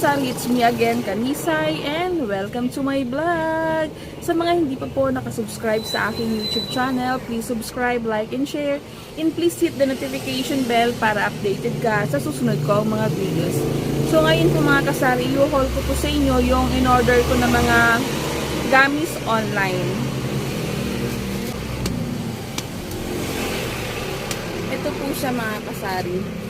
kasari, it's me again, Kanisay, and welcome to my vlog! Sa mga hindi pa po nakasubscribe sa aking YouTube channel, please subscribe, like, and share, and please hit the notification bell para updated ka sa susunod ko mga videos. So ngayon po mga kasari, i-haul ko po sa inyo yung in-order ko na mga gamis online. Ito po siya mga kasari.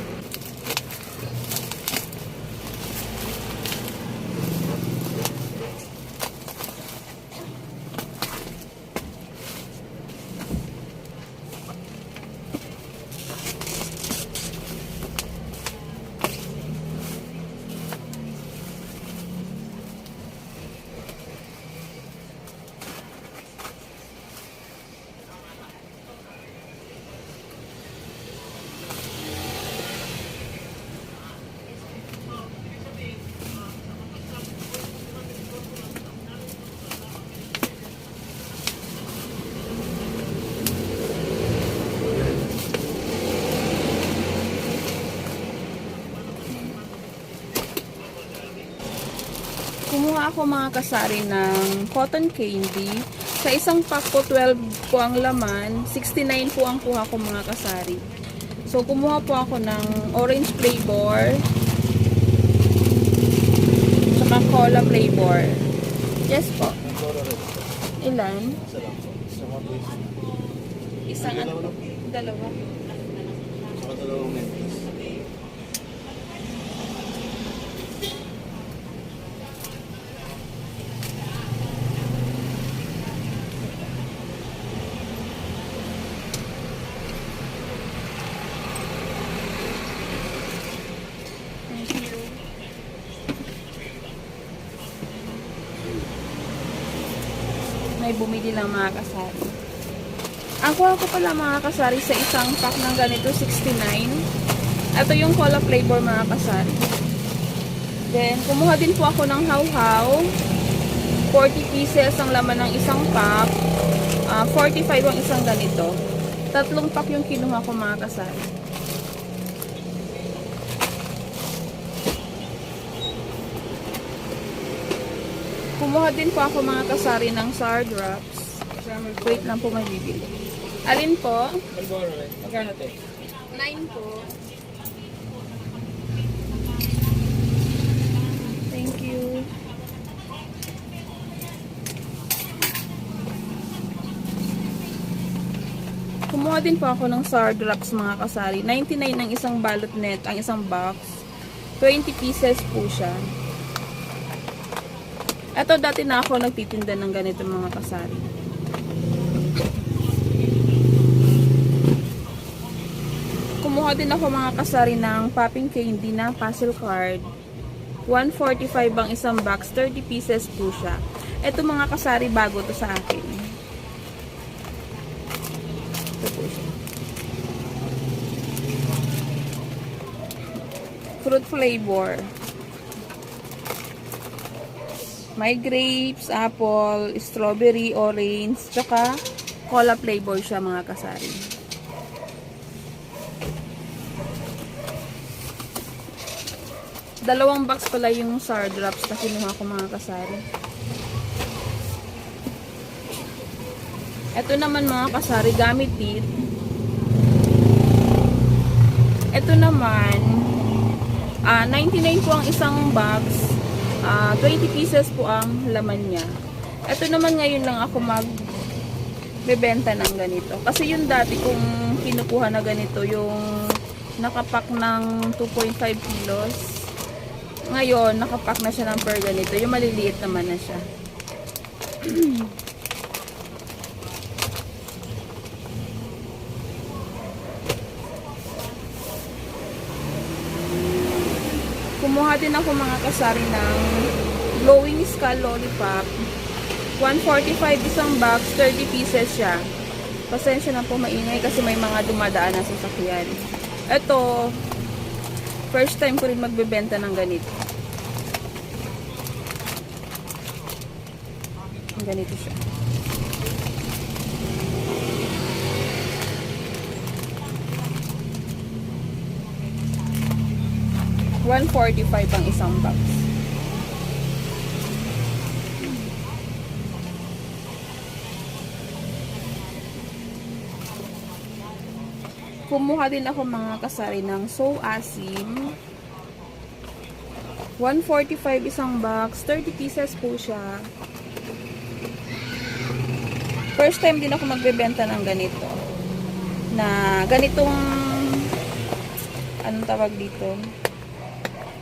Kumuha ako mga kasari ng cotton candy. Sa isang pack po, 12 po ang laman. 69 po ang kuha ko mga kasari. So, kumuha po ako ng orange flavor. Tsaka cola flavor. Yes po. Ilan? Isang dalawa. Saka dalawang mentos. May bumili lang mga kasari. Ang kuha ko pala mga kasari sa isang pack ng ganito, 69. Ito yung cola flavor mga kasari. Then, kumuha din po ako ng hawhaw. 40 pieces ang laman ng isang pack. 45 ang isang ganito. Tatlong pack yung kinuha ko mga kasari. Kumuha din po ako mga kasari ng sour drops. Wait lang po, may bibili. Alin po? Magkano ito? 9 po. Thank you. Kumuha din po ako ng sour drops mga kasari. 99 ang isang balot net, ang isang box. 20 pieces po siya. Ito dati na ako nagtitinda ng ganito mga kasari. Kumuha din ako mga kasari ng popping candy na puzzle card. 145 ang isang box, 30 pieces po siya. Ito mga kasari, bago to sa akin. Ito po siya. Fruit flavor. May grapes, apple, strawberry, orange, tsaka cola flavor siya mga kasari. Dalawang box pala yung sour drops na kinuha ko mga kasari. Ito naman mga kasari, gamit din. Ito naman, 99 po ang isang box. 20 pieces po ang laman niya. Ito naman ngayon lang ako magbebenta ng ganito. Kasi yung dati kung kinukuha na ganito, yung nakapack ng 2.5 kilos. Ngayon, nakapack na siya ng per ganito. Yung maliliit naman na siya. Kumuha din ako mga kasari ng glowing skull lollipop. 145 isang box, 30 pieces siya. Pasensya na po, maingay kasi may mga dumadaan na sasakyan. Ito, first time ko rin magbebenta ng ganito. Ganito siya. 145 ang isang box. Kumuha din ako mga kasari ng So Asim. 145 isang box. 30 pieces po siya. First time din ako magbebenta ng ganito. Na ganitong anong tawag dito?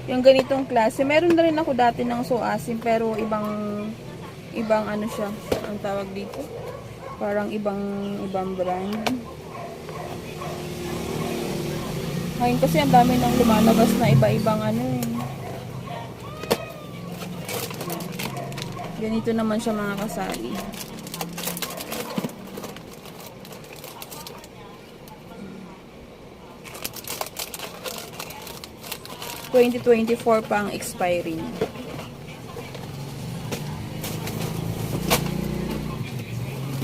Yung ganitong klase. Meron na rin ako dati ng So Asim pero ibang ano siya. Ang tawag dito? Parang ibang brand. Ngayon kasi ang dami nang lumalabas na iba-ibang ano eh. Ganito naman siya mga kasali. (2024) pa ang expiry.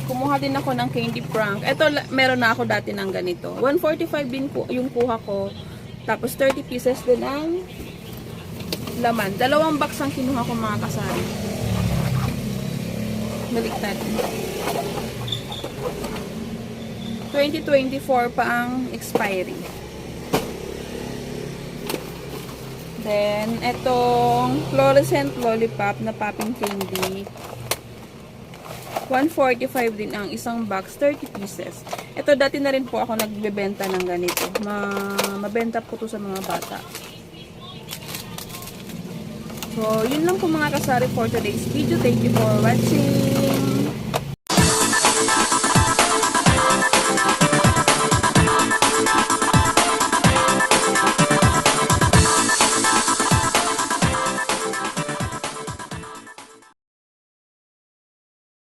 Kumuha din ako ng Candy Prank. Ito, meron na ako dati ng ganito. 145 din yung kuha ko. Tapos 30 pieces din ang laman. 2 box ang kinuha ko mga kasali. Baliktad. 2024 pa ang expiry. Then, etong fluorescent lollipop na popping candy. 145 din ang isang box, 30 pieces. Ito, dati na rin po ako nagbebenta ng ganito. Mabenta po to sa mga bata. So, yun lang po mga kasari for today's video. Thank you for watching.